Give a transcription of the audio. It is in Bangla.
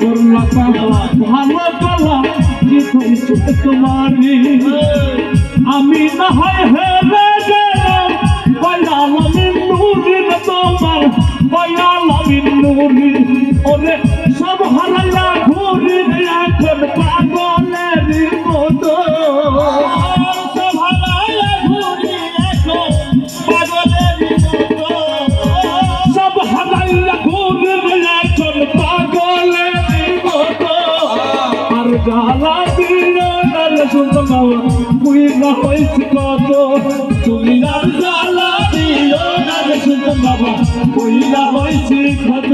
করলা পালা ভালো পালা কি হয়েছে তোমারই আমি না হয় হেরে গেলাম বয়াল আমি নুরির তোমার বয়াল আমি নুরি ওরে সব হারাইয়া ঘুরি এখন পাগলের মতো সব হারাইয়া ঘুরি এখন পাগলের মতো সব হারাইয়া ঘুরি এখন পাগলের মতো আর জ্বালা দিও না শুনতে পাবো বুঝলা হয়েছে কত তুমি আর জ্বালা দিও না শুনতে পাবো বুঝলা হয়েছে কত